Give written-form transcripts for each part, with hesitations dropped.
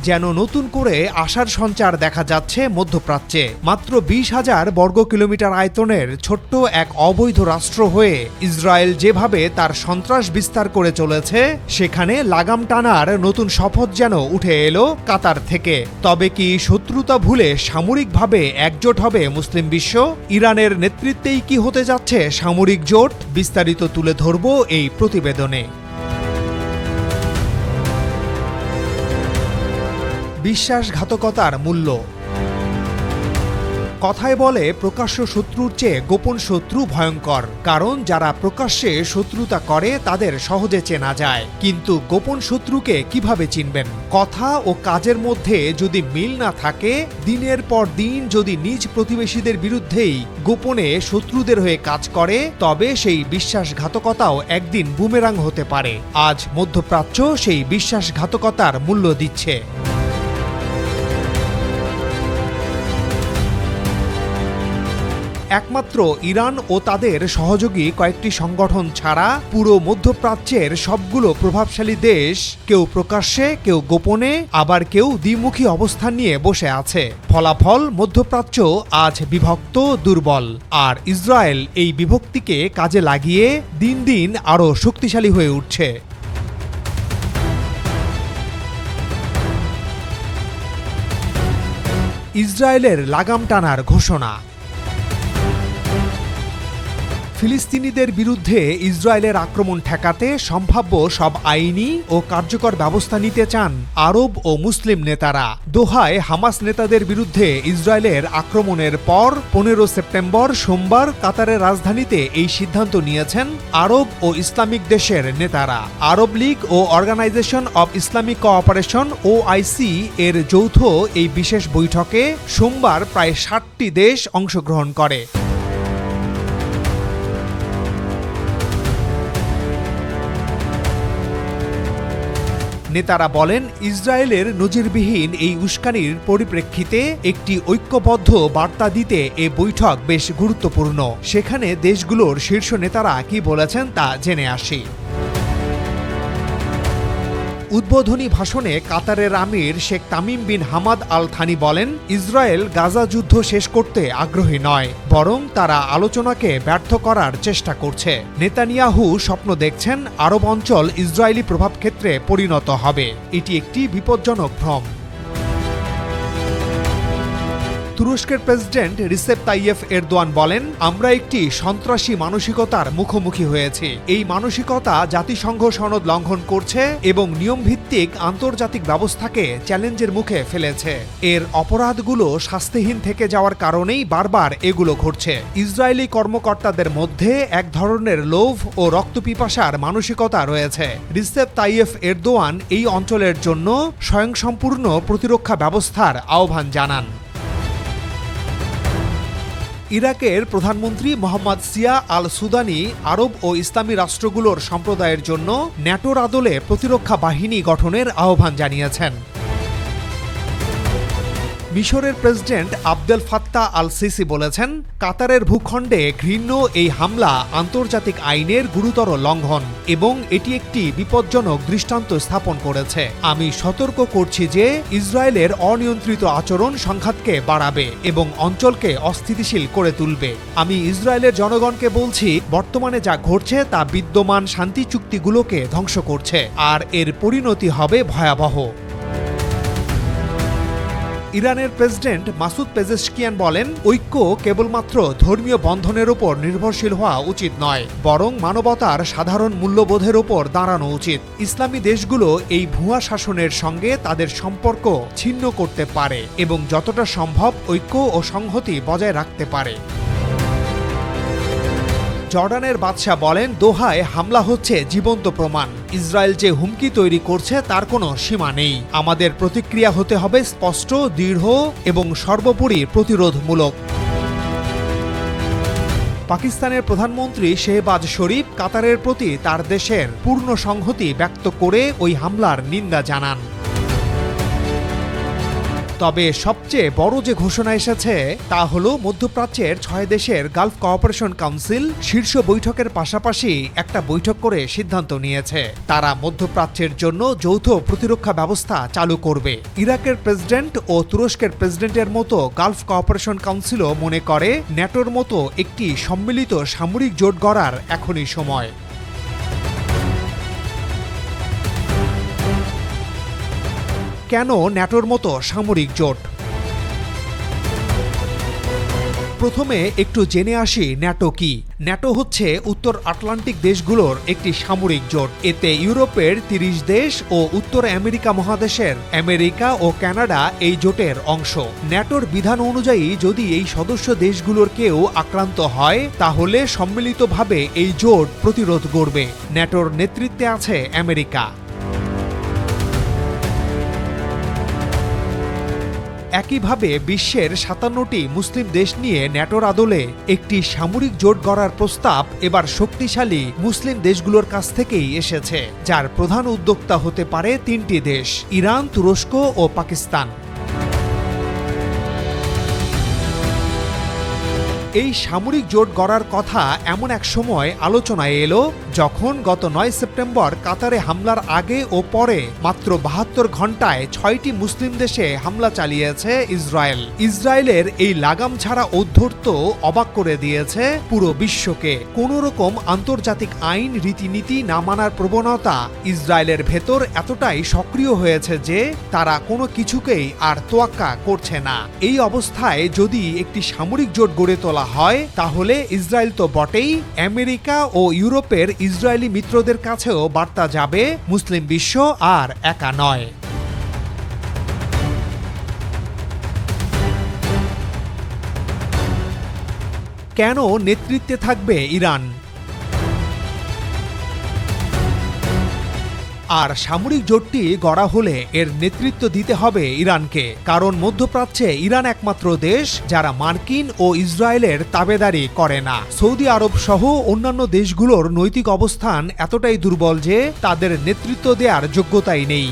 যেন নতুন করে আশার সঞ্চার দেখা যাচ্ছে মধ্যপ্রাচ্যে। মাত্র 20,000 বর্গ কিলোমিটার আয়তনের ছোট্ট এক অবৈধ রাষ্ট্র হয়ে ইসরায়েল যেভাবে তার সন্ত্রাস বিস্তার করে চলেছে, সেখানে লাগাম টানার নতুন শপথ যেন উঠে এলো কাতার থেকে। তবে কি শত্রুতা ভুলে সামরিকভাবে একজোট হবে মুসলিম বিশ্ব? ইরানের নেতৃত্বেই কি হতে যাচ্ছে সামরিক জোট? বিস্তারিত তুলে ধরব এই প্রতিবেদনে। বিশ্বাসঘাতকতার মূল্য। কথায় বলে প্রকাশ্য শত্রুর চেয়ে গোপন শত্রু ভয়ঙ্কর, কারণ যারা প্রকাশ্যে শত্রুতা করে তাদের সহজে চেনা যায়, কিন্তু গোপন শত্রুকে কিভাবে চিনবেন? কথা ও কাজের মধ্যে যদি মিল না থাকে, দিনের পর দিন যদি নিজ প্রতিবেশীদের বিরুদ্ধেই গোপনে শত্রুদের হয়ে কাজ করে, তবে সেই বিশ্বাসঘাতকতাও একদিন বুমেরাং হতে পারে। আজ মধ্যপ্রাচ্য সেই বিশ্বাসঘাতকতার মূল্য দিচ্ছে। একমাত্র ইরান ও তাদের সহযোগী কয়েকটি সংগঠন ছাড়া পুরো মধ্যপ্রাচ্যের সবগুলো প্রভাবশালী দেশ কেউ প্রকাশ্যে, কেউ গোপনে, আবার কেউ দ্বিমুখী অবস্থান নিয়ে বসে আছে। ফলাফল, মধ্যপ্রাচ্য আজ বিভক্ত, দুর্বল, আর ইসরায়েল এই বিভক্তিকে কাজে লাগিয়ে দিন দিন আরও শক্তিশালী হয়ে উঠছে। ইসরায়েলের লাগাম টানার ঘোষণা। ফিলিস্তিনিদের বিরুদ্ধে ইসরায়েলের আক্রমণ ঠেকাতে সম্ভাব্য সব আইনি ও কার্যকর ব্যবস্থা নিতে চান আরব ও মুসলিম নেতারা। দোহায় হামাস নেতাদের বিরুদ্ধে ইসরায়েলের আক্রমণের পর 15 সেপ্টেম্বর সোমবার কাতারের রাজধানীতে এই সিদ্ধান্ত নিয়েছেন আরব ও ইসলামিক দেশের নেতারা। আরব লীগ ও organization of Islamic cooperation OIC এর যৌথ এই বিশেষ বৈঠকে সোমবার প্রায় 60টি দেশ অংশগ্রহণ করে। নেতারা বলেন, ইসরায়েলের নজিরবিহীন এই উস্কানির পরিপ্রেক্ষিতে একটি ঐক্যবদ্ধ বার্তা দিতে এ বৈঠক বেশ গুরুত্বপূর্ণ। সেখানে দেশগুলোর শীর্ষ নেতারা কি বলেছেন তা জেনে আসি। উদ্বোধনী ভাষণে কাতারের আমির Sheikh Tamim bin Hamad Al Thani বলেন, ইসরায়েল গাজা যুদ্ধ শেষ করতে আগ্রহী নয়, বরং তারা আলোচনাকে ব্যর্থ করার চেষ্টা করছে। নেতানিয়াহু স্বপ্ন দেখছেন আরব অঞ্চল ইসরায়েলি প্রভাবক্ষেত্রে পরিণত হবে। এটি একটি বিপজ্জনক ভ্রম। তুরস্কের প্রেসিডেন্ট রিসেপ তাইয়েফ এরদোয়ান বলেন, আমরা একটি সন্ত্রাসী মানসিকতার মুখোমুখি হয়েছি। এই মানসিকতা জাতিসংঘ সনদ লঙ্ঘন করছে এবং নিয়মভিত্তিক আন্তর্জাতিক ব্যবস্থাকে চ্যালেঞ্জের মুখে ফেলেছে। এর অপরাধগুলো শাস্তিহীন থেকে যাওয়ার কারণেই বারবার এগুলো ঘটছে। ইসরায়েলি কর্মকর্তাদের মধ্যে এক ধরনের লোভ ও রক্তপিপাসার মানসিকতা রয়েছে। রিসেপ তাইয়েফ এরদোয়ান এই অঞ্চলের জন্য স্বয়ংসম্পূর্ণ প্রতিরক্ষা ব্যবস্থার আহ্বান জানান। ইরাকের প্রধানমন্ত্রী মোহাম্মদ সিয়া আল সুদানি আরব ও ইসলামী রাষ্ট্রগুলোর সম্প্রদায়ের জন্য ন্যাটোর আদলে প্রতিরক্ষা বাহিনী গঠনের আহ্বান জানিয়েছেন। মিশরের president Abdel Fattah al CC বলেছেন, কাতারের ভূখণ্ডে ঘৃণ্য এই হামলা আন্তর্জাতিক আইনের গুরুতর লঙ্ঘন এবং এটি একটি বিপজ্জনক দৃষ্টান্ত স্থাপন করেছে। আমি সতর্ক করছি যে ইসরায়েলের অনিয়ন্ত্রিত আচরণ সংঘাতকে বাড়াবে এবং অঞ্চলকে অস্থিতিশীল করে তুলবে। আমি ইসরায়েলের জনগণকে বলছি, বর্তমানে যা ঘটছে তা বিদ্যমান শান্তি চুক্তিগুলোকে ধ্বংস করছে, আর এর পরিণতি হবে ভয়াবহ। ইরানের প্রেসিডেন্ট মাসুদ পেজেশকিয়ান বলেন, ঐক্য কেবলমাত্র ধর্মীয় বন্ধনের উপর নির্ভরশীল হওয়া উচিত নয়, বরং মানবতার সাধারণ মূল্যবোধের উপর দাঁড়ানো উচিত। ইসলামী দেশগুলো এই ভুয়া শাসনের সঙ্গে তাদের সম্পর্ক ছিন্ন করতে পারে এবং যতটা সম্ভব ঐক্য ও সংহতি বজায় রাখতে পারে। জর্ডানের বাদশাহ বলেন, দোহায় হামলা হচ্ছে জীবন্ত প্রমাণ। ইসরায়েল যে হুমকি তৈরি করছে তার কোনো সীমা নেই। আমাদের প্রতিক্রিয়া হতে হবে স্পষ্ট, দৃঢ় এবং সর্বোপরি প্রতিরোধমূলক। পাকিস্তানের প্রধানমন্ত্রী শেহবাজ শরীফ কাতারের প্রতি তার দেশের পূর্ণ সংহতি ব্যক্ত করে ওই হামলার নিন্দা জানান। তবে সবচেয়ে বড় যে ঘোষণা এসেছে তা হলো মধ্যপ্রাচ্যের 6 দেশের গালফ কোঅপারেশন কাউন্সিল শীর্ষ বৈঠকের পাশাপাশি একটা বৈঠক করে সিদ্ধান্ত নিয়েছে তারা মধ্যপ্রাচ্যের জন্য যৌথ প্রতিরক্ষা ব্যবস্থা চালু করবে। ইরাকের প্রেসিডেন্ট ও তুরস্কের প্রেসিডেন্টের মতো গালফ কোঅপারেশন কাউন্সিলও মনে করে ন্যাটোর মতো একটি সম্মিলিত সামরিক জোট গড়ার এখনই সময়। কেন ন্যাটোর মতো সামরিক জোট? প্রথমে একটু জেনে আসি ন্যাটো কি। ন্যাটো হচ্ছে উত্তর আটলান্টিক দেশগুলোর একটি সামরিক জোট। এতে ইউরোপের 30 দেশ ও উত্তর আমেরিকা মহাদেশের আমেরিকা ও কানাডা এই জোটের অংশ। ন্যাটোর বিধান অনুযায়ী যদি এই সদস্য দেশগুলোর কেউ আক্রান্ত হয় তাহলে সম্মিলিতভাবে এই জোট প্রতিরোধ করবে। ন্যাটোর নেতৃত্বে আছে আমেরিকা। একইভাবে বিশ্বের 57টি মুসলিম দেশ নিয়ে ন্যাটোর আদলে একটি সামরিক জোট গড়ার প্রস্তাব এবার শক্তিশালী মুসলিম দেশগুলোর কাছ থেকেই এসেছে, যার প্রধান উদ্যোক্তা হতে পারে 3টি দেশ: ইরান, তুরস্ক ও পাকিস্তান। এই সামরিক জোট গড়ার কথা এমন এক সময় আলোচনায় এলো যখন গত 9 সেপ্টেম্বর কাতারে হামলার আগে ও পরে মাত্র 72 ঘন্টায় 6টি মুসলিম দেশে হামলা চালিয়েছে ইসরায়েল। ইসরায়েলের এই লাগাম ছাড়া ঔদ্ধত্য অবাক করে দিয়েছে পুরো বিশ্বকে। কোনো রকম আন্তর্জাতিক আইন রীতিনীতি না মানার প্রবণতা ইসরায়েলের ভেতর এতটাই সক্রিয় হয়েছে যে তারা কোনো কিছুকেই আর তোয়াক্কা করছে না। এই অবস্থায় যদি একটি সামরিক জোট গড়ে তোলা হয় তাহলে ইসরায়েল তো বটেই, আমেরিকা ও ইউরোপের ইসরায়েলি মিত্রদের কাছেও বার্তা যাবে মুসলিম বিশ্ব আর একা নয়। কেন নেতৃত্বে থাকবে ইরান? আর সামরিক জোটটি গড়া হলে এর নেতৃত্ব দিতে হবে ইরানকে, কারণ মধ্যপ্রাচ্যে ইরান একমাত্র দেশ যারা মার্কিন ও ইসরায়েলের তাবেদারি করে না। সৌদি আরব সহ অন্যান্য দেশগুলোর নৈতিক অবস্থান এতটাই দুর্বল যে তাদের নেতৃত্ব দেওয়ার যোগ্যতাই নেই।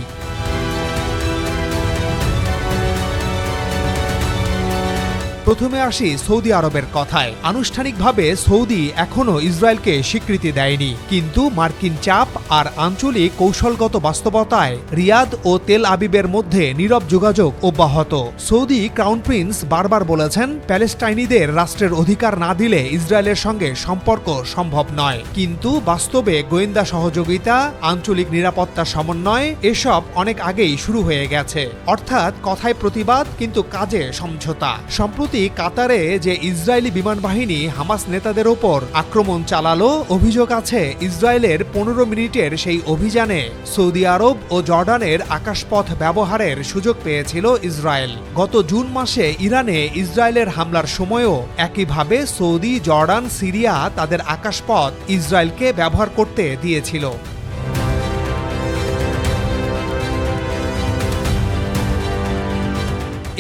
প্রথমে আসি সৌদি আরবের কথায়। আনুষ্ঠানিকভাবে সৌদি এখনো ইসরায়েলকে স্বীকৃতি দেয়নি, কিন্তু মার্কিন চাপ আর আঞ্চলিক কৌশলগত বাস্তবতায় রিয়াদ ও তেল আবিবের মধ্যে নীরব যোগাযোগ অব্যাহত। সৌদি ক্রাউন প্রিন্স বারবার বলেছেন প্যালেস্টাইনিদের রাষ্ট্রের অধিকার না দিলে ইসরায়েলের সঙ্গে সম্পর্ক সম্ভব নয়, কিন্তু বাস্তবে গোয়েন্দা সহযোগিতা, আঞ্চলিক নিরাপত্তা সমন্বয় এসব অনেক আগেই শুরু হয়ে গেছে। অর্থাৎ কথায় প্রতিবাদ কিন্তু কাজে সমঝোতা। সম্প্রতি কাতারে যে ইসরায়েলি বিমান বাহিনী হামাস নেতাদের ওপর আক্রমণ চালালো, অভিযোগ আছে ইসরায়েলের 15 মিনিটের সেই অভিযানে সৌদি আরব ও জর্ডানের আকাশপথ ব্যবহারের সুযোগ পেয়েছিল ইসরায়েল। গত জুন মাসে ইরানে ইসরায়েলের হামলার সময়ও একইভাবে সৌদি, জর্ডান, সিরিয়া তাদের আকাশপথ ইসরায়েলকে ব্যবহার করতে দিয়েছিল।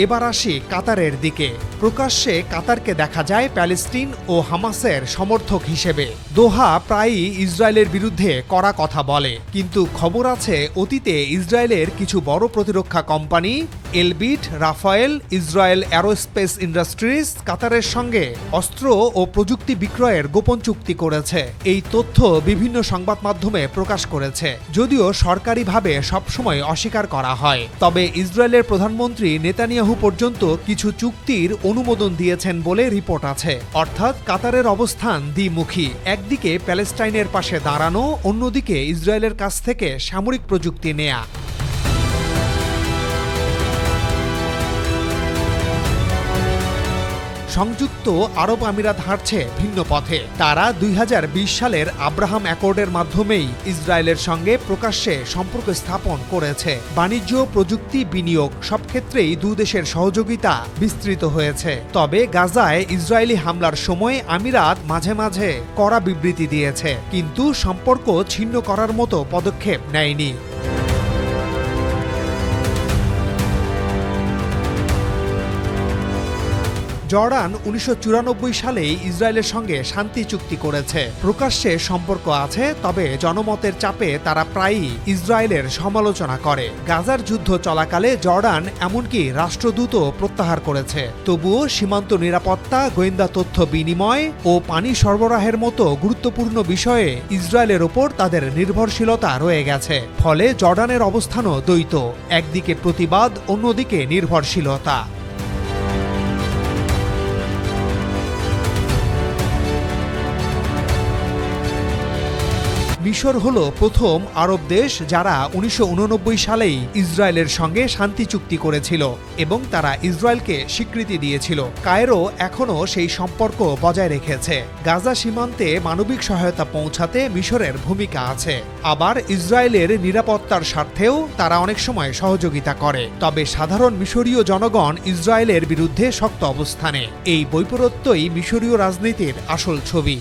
এবার আসি কাতারের দিকে। প্রকাশ্যে কাতারকে দেখা যায় প্যালেস্টিন ও হামাসের সমর্থক হিসেবে। দোহা প্রায়ই ইসরায়েলের বিরুদ্ধে কড়া কথা বলে, কিন্তু খবর আছে অতীতে ইসরায়েলের কিছু বড় প্রতিরক্ষা company Elbit, Rafael, Israel Aerospace Industries কাতারের সঙ্গে অস্ত্র ও প্রযুক্তি বিক্রয়ের গোপন চুক্তি করেছে। এই তথ্য বিভিন্ন সংবাদ মাধ্যমে প্রকাশ করেছে, যদিও সরকারিভাবে সবসময় অস্বীকার করা হয়। তবে ইসরায়েলের প্রধানমন্ত্রী নেতানিয়াহু পর্যন্ত কিছু চুক্তির অনুমোদন দিয়েছেন বলে রিপোর্ট আছে। অর্থাৎ কাতারের অবস্থান দ্বিমুখী, একদিকে প্যালেস্টাইনের পাশে দাঁড়ানো, অন্যদিকে ইসরায়েলের কাছ থেকে সামরিক প্রযুক্তি নেয়া। সংযুক্ত আরব আমিরাত হাঁটছে ভিন্ন পথে। তারা 2020 সালের আব্রাহাম অ্যাকর্ডের মাধ্যমেই ইসরায়েলের সঙ্গে প্রকাশ্যে সম্পর্ক স্থাপন করেছে। বাণিজ্য, প্রযুক্তি, বিনিয়োগ সব ক্ষেত্রেই দুই দেশের সহযোগিতা বিস্তৃত হয়েছে। তবে গাজায় ইসরায়েলি হামলার সময় আমিরাত মাঝে মাঝে কড়া বিবৃতি দিয়েছে, কিন্তু সম্পর্ক ছিন্ন করার মতো পদক্ষেপ নেয়নি। জর্ডান 1994 সালেই ইসরায়েলের সঙ্গে শান্তি চুক্তি করেছে। প্রকাশ্যে সম্পর্ক আছে, তবে জনমতের চাপে তারা প্রায়ই ইসরায়েলের সমালোচনা করে। গাজার যুদ্ধ চলাকালে জর্ডান এমনকি রাষ্ট্রদূতও প্রত্যাহার করেছে। তবুও সীমান্ত নিরাপত্তা, গোয়েন্দা তথ্য বিনিময় ও পানি সরবরাহের মতো গুরুত্বপূর্ণ বিষয়ে ইসরায়েলের ওপর তাদের নির্ভরশীলতা রয়ে গেছে। ফলে জর্ডানের অবস্থানও দ্বৈত, একদিকে প্রতিবাদ, অন্যদিকে নির্ভরশীলতা। মিশর হল প্রথম আরব দেশ যারা 1989 সালেই ইসরায়েলের সঙ্গে শান্তি চুক্তি করেছিল এবং তারা ইসরায়েলকে স্বীকৃতি দিয়েছিল। কায়রো এখনও সেই সম্পর্ক বজায় রেখেছে। গাজা সীমান্তে মানবিক সহায়তা পৌঁছাতে মিশরের ভূমিকা আছে। আবার ইসরায়েলের নিরাপত্তার স্বার্থেও তারা অনেক সময় সহযোগিতা করে। তবে সাধারণ মিশরীয় জনগণ ইসরায়েলের বিরুদ্ধে শক্ত অবস্থানে। এই বৈপরত্যই মিশরীয় রাজনীতির আসল ছবি।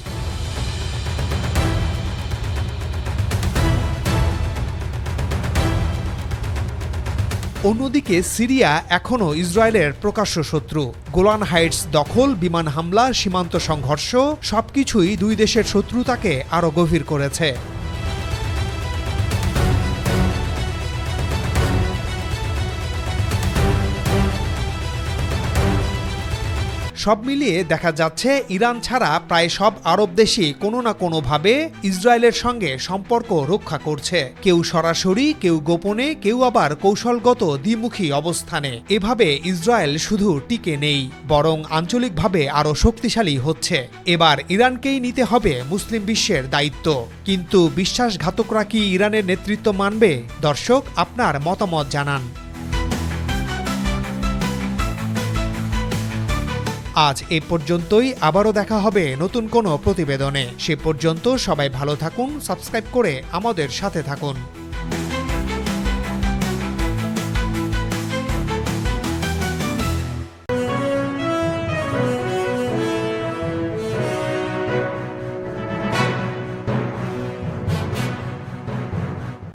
অন্যদিকে সিরিয়া এখনও ইসরায়েলের প্রকাশ্য শত্রু। গোলান হাইটস দখল, বিমান হামলা, সীমান্ত সংঘর্ষ সবকিছুই দুই দেশের শত্রুতাকে আরও গভীর করেছে। সব মিলিয়ে দেখা যাচ্ছে ইরান ছাড়া প্রায় সব আরব দেশই কোনো না কোনোভাবে ইসরায়েলের সঙ্গে সম্পর্ক রক্ষা করছে। কেউ সরাসরি, কেউ গোপনে, কেউ আবার কৌশলগত দ্বিমুখী অবস্থানে। এভাবে ইসরায়েল শুধু টিকে নেই, বরং আঞ্চলিকভাবে আরও শক্তিশালী হচ্ছে। এবার ইরানকেই নিতে হবে মুসলিম বিশ্বের দায়িত্ব। কিন্তু বিশ্বাসঘাতকরা কি ইরানের নেতৃত্ব মানবে? দর্শক, আপনার মতামত জানান। আজ এ পর্যন্তই। আবারও দেখা হবে নতুন কোনো প্রতিবেদনে। সে পর্যন্ত সবাই ভালো থাকুন, সাবস্ক্রাইব করে আমাদের সাথে থাকুন।